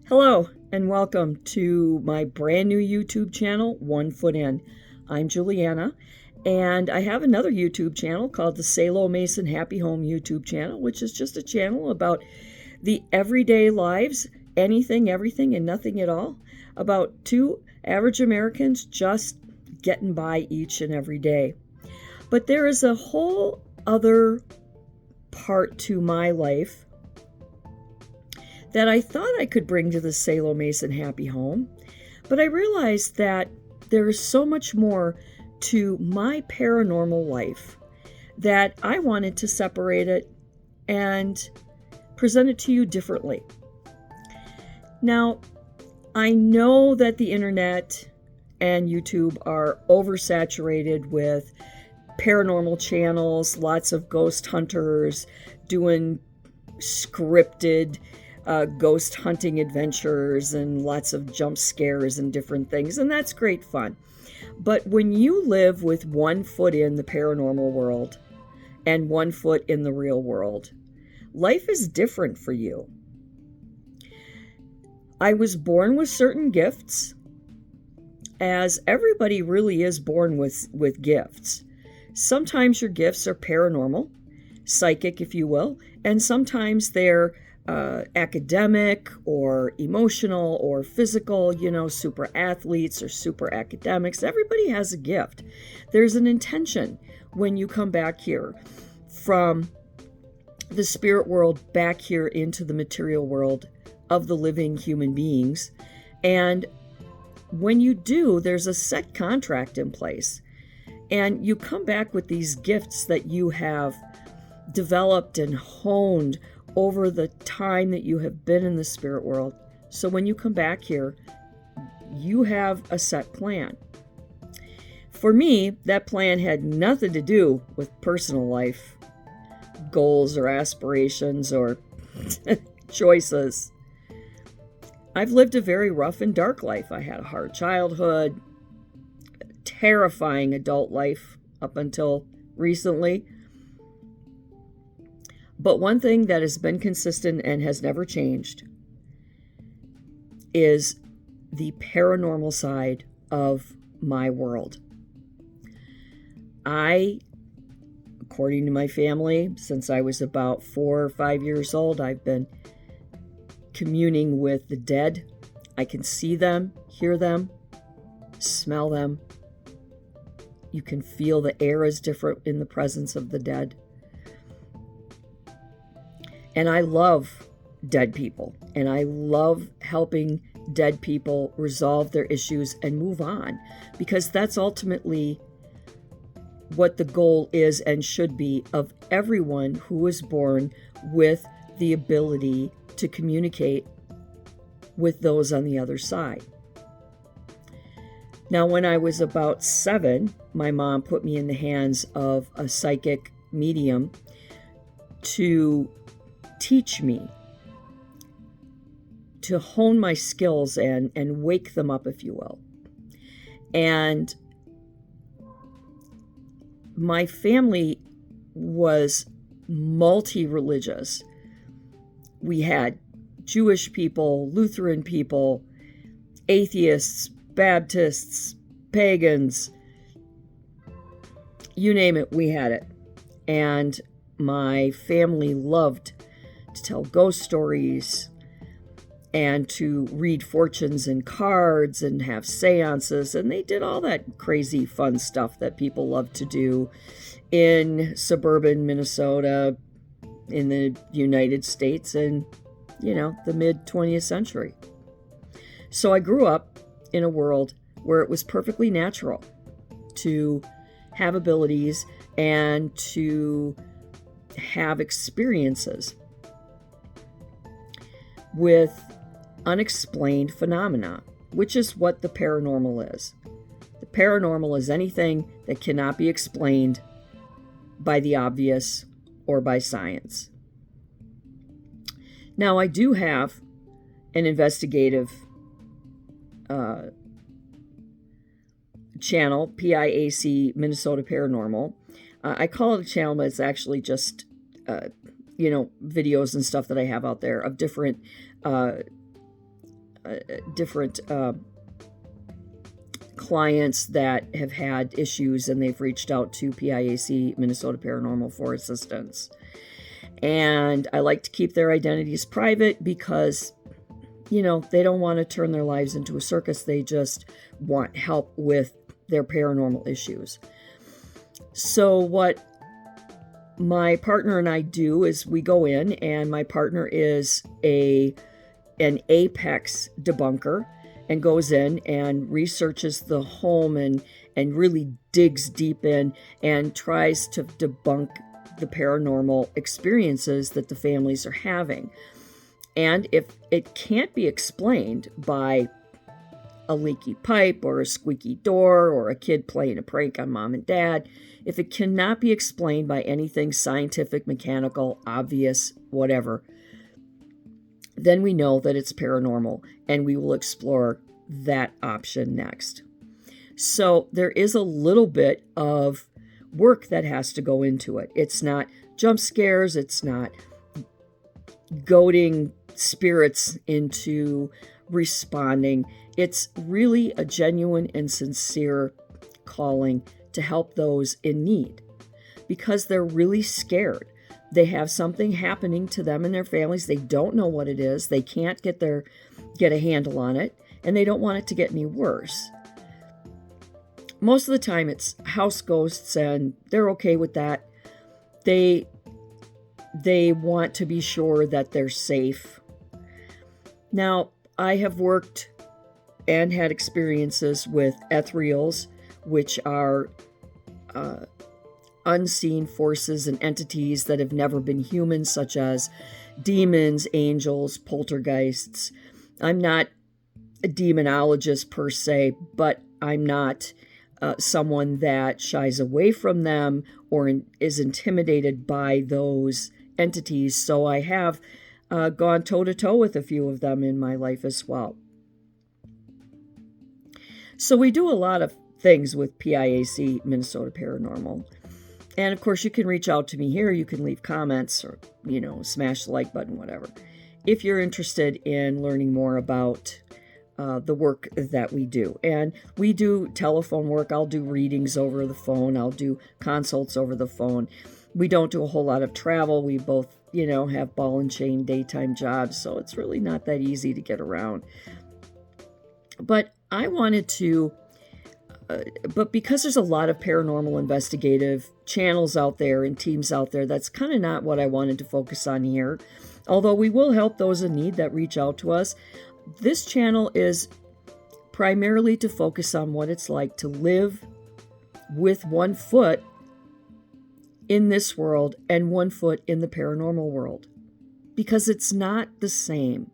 Hello and welcome to my brand new YouTube channel, One Foot In. I'm Juliana, and I have another YouTube channel called the Salo Mason Happy Home YouTube channel, which is just a channel about the everyday lives, anything, everything, and nothing at all, about two average Americans just getting by each and every day. But there is a whole other part to my life that I thought I could bring to the Salo Mason Happy Home, but I realized that there is so much more to my paranormal life that I wanted to separate it and present it to you differently. Now, I know that the internet and YouTube are oversaturated with paranormal channels, lots of ghost hunters doing scripted ghost hunting adventures and lots of jump scares and different things, and that's great fun. But when you live with 1 foot in the paranormal world and 1 foot in the real world, life is different for you. I was born with certain gifts, as everybody really is born with gifts. Sometimes your gifts are paranormal, psychic, if you will, and sometimes they're academic or emotional or physical, super athletes or super academics. Everybody has a gift. There's an intention when you come back here from the spirit world back here into the material world of the living human beings. And when you do, there's a set contract in place. And you come back with these gifts that you have developed and honed over the time that you have been in the spirit world. So when you come back here, you have a set plan. For me, that plan had nothing to do with personal life, goals or aspirations or choices. I've lived a very rough and dark life. I had a hard childhood, terrifying adult life up until recently. But one thing that has been consistent and has never changed is the paranormal side of my world. I, according to my family, since I was about 4 or 5 years old, I've been communing with the dead. I can see them, hear them, smell them. You can feel the air is different in the presence of the dead. And I love dead people, and I love helping dead people resolve their issues and move on, because that's ultimately what the goal is and should be of everyone who is born with the ability to communicate with those on the other side. Now, when I was about 7, my mom put me in the hands of a psychic medium to teach me, to hone my skills and wake them up, if you will. And my family was multi-religious. We had Jewish people, Lutheran people, atheists, Baptists, pagans, you name it, we had it. And my family loved to tell ghost stories and to read fortunes and cards and have seances, and they did all that crazy fun stuff that people love to do in suburban Minnesota, in the United States, in the mid 20th century. So I grew up in a world where it was perfectly natural to have abilities and to have experiences with unexplained phenomena, which is what the paranormal is. The paranormal is anything that cannot be explained by the obvious or by science. Now, I do have an investigative channel, PIAC Minnesota Paranormal. I call it a channel, but it's actually just videos and stuff that I have out there of different different clients that have had issues, and they've reached out to PIAC, Minnesota Paranormal, for assistance. And I like to keep their identities private because, they don't want to turn their lives into a circus. They just want help with their paranormal issues. So what my partner and I do is we go in, and my partner is an apex debunker, and goes in and researches the home and really digs deep in and tries to debunk the paranormal experiences that the families are having. And if it can't be explained by a leaky pipe or a squeaky door or a kid playing a prank on mom and dad, if it cannot be explained by anything scientific, mechanical, obvious, whatever, then we know that it's paranormal, and we will explore that option next. So there is a little bit of work that has to go into it. It's not jump scares. It's not goading spirits into responding. It's really a genuine and sincere calling to help those in need, because they're really scared. They have something happening to them and their families. They don't know what it is. They can't get a handle on it, and they don't want it to get any worse. Most of the time it's house ghosts, and they're okay with that. They want to be sure that they're safe. Now, I have worked and had experiences with ethereals, which are unseen forces and entities that have never been human, such as demons, angels, poltergeists. I'm not a demonologist per se, but I'm not someone that shies away from them or is intimidated by those entities. So I have gone toe-to-toe with a few of them in my life as well. So we do a lot of things with PIAC, Minnesota Paranormal. And of course, you can reach out to me here. You can leave comments or, smash the like button, whatever, if you're interested in learning more about the work that we do. And we do telephone work. I'll do readings over the phone. I'll do consults over the phone. We don't do a whole lot of travel. We both, have ball and chain daytime jobs. So it's really not that easy to get around. But I wanted to, but because there's a lot of paranormal investigative channels out there and teams out there, that's kind of not what I wanted to focus on here. Although we will help those in need that reach out to us. This channel is primarily to focus on what it's like to live with one foot in this world and one foot in the paranormal world, because it's not the same.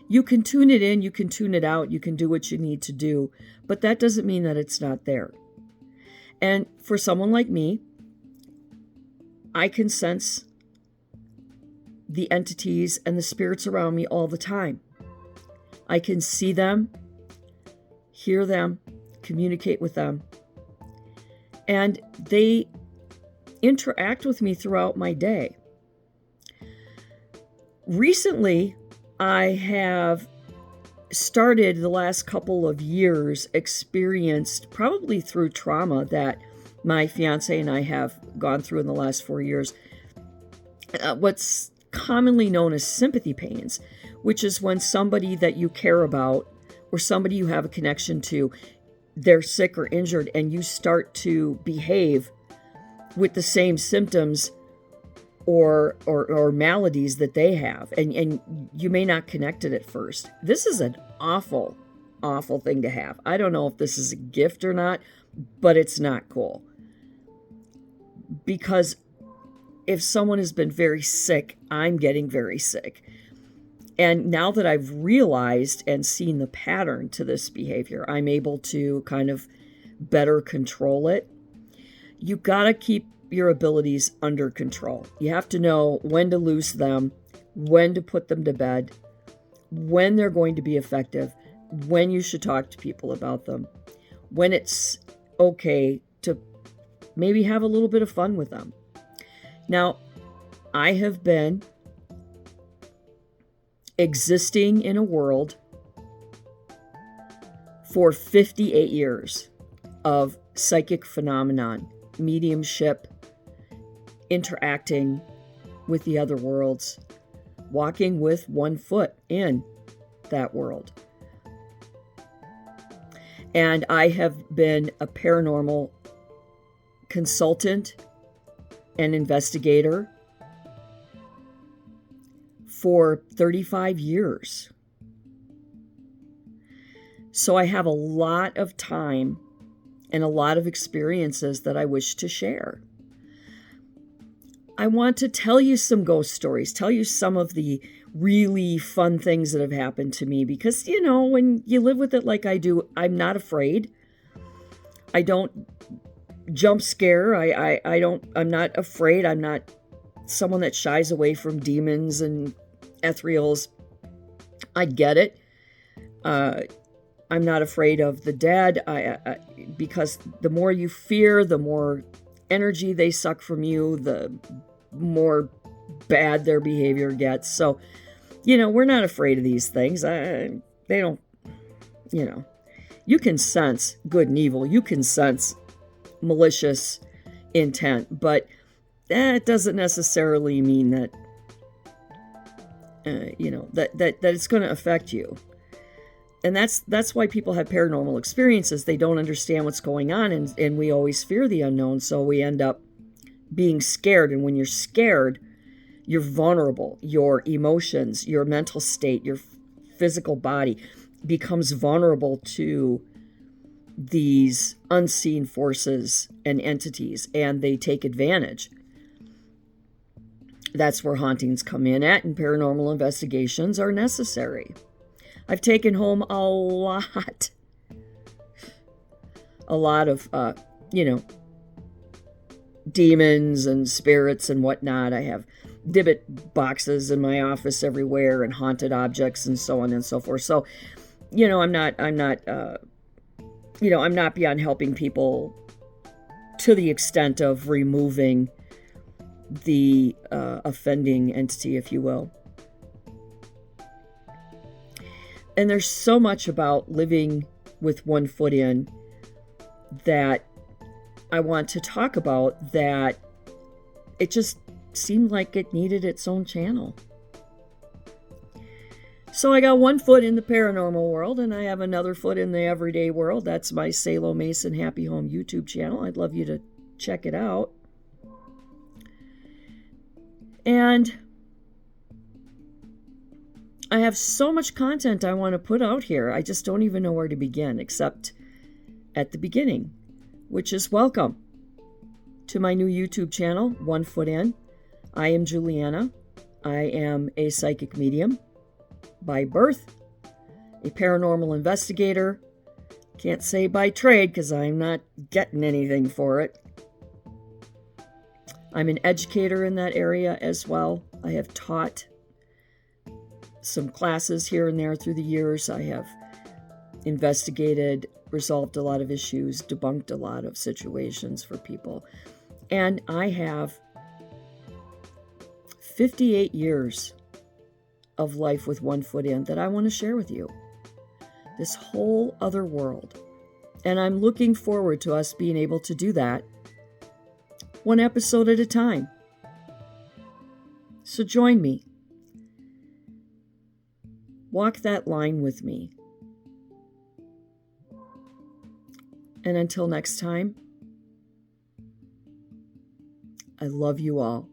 You can tune it in, you can tune it out, you can do what you need to do, but that doesn't mean that it's not there. And for someone like me, I can sense the entities and the spirits around me all the time. I can see them, hear them, communicate with them, and they interact with me throughout my day. Recently, I have started the last couple of years experienced, probably through trauma that my fiance and I have gone through in the last 4 years, what's commonly known as sympathy pains, which is when somebody that you care about or somebody you have a connection to, they're sick or injured, and you start to behave with the same symptoms or maladies that they have, and you may not connect it at first. This is an awful thing to have. I don't know if this is a gift or not, but it's not cool. Because if someone has been very sick, I'm getting very sick. And now that I've realized and seen the pattern to this behavior, I'm able to kind of better control it. You gotta keep your abilities under control. You have to know when to loose them, when to put them to bed, when they're going to be effective, when you should talk to people about them, when it's okay to maybe have a little bit of fun with them. Now, I have been existing in a world for 58 years of psychic phenomenon, mediumship, interacting with the other worlds, walking with one foot in that world. And I have been a paranormal consultant and investigator for 35 years. So I have a lot of time and a lot of experiences that I wish to share. I want to tell you some ghost stories, tell you some of the really fun things that have happened to me, because, you know, when you live with it like I do, I'm not afraid. I don't jump scare. I'm not afraid. I'm not someone that shies away from demons and ethereals. I get it. I'm not afraid of the dead, because the more you fear, the more energy they suck from you, the more bad their behavior gets. So, you know, we're not afraid of these things. They don't, you know, you can sense good and evil. You can sense malicious intent, but that doesn't necessarily mean that, that it's going to affect you. And that's why people have paranormal experiences. They don't understand what's going on, and we always fear the unknown, so we end up being scared. And when you're scared, you're vulnerable. Your emotions, your mental state, your physical body becomes vulnerable to these unseen forces and entities, and they take advantage. That's where hauntings come in at, and paranormal investigations are necessary. I've taken home a lot of, demons and spirits and whatnot. I have Dybbuk boxes in my office everywhere, and haunted objects and so on and so forth. So, I'm not beyond helping people to the extent of removing the offending entity, if you will. And there's so much about living with one foot in that I want to talk about, that it just seemed like it needed its own channel. So I got one foot in the paranormal world, and I have another foot in the everyday world. That's my Salo Mason Happy Home YouTube channel. I'd love you to check it out. And I have so much content I want to put out here. I just don't even know where to begin, except at the beginning, which is welcome to my new YouTube channel, One Foot In. I am Juliana. I am a psychic medium by birth, a paranormal investigator. Can't say by trade because I'm not getting anything for it. I'm an educator in that area as well. I have taught some classes here and there through the years. I have investigated, resolved a lot of issues, debunked a lot of situations for people. And I have 58 years of life with one foot in that I want to share with you. This whole other world. And I'm looking forward to us being able to do that one episode at a time. So join me. Walk that line with me. And until next time, I love you all.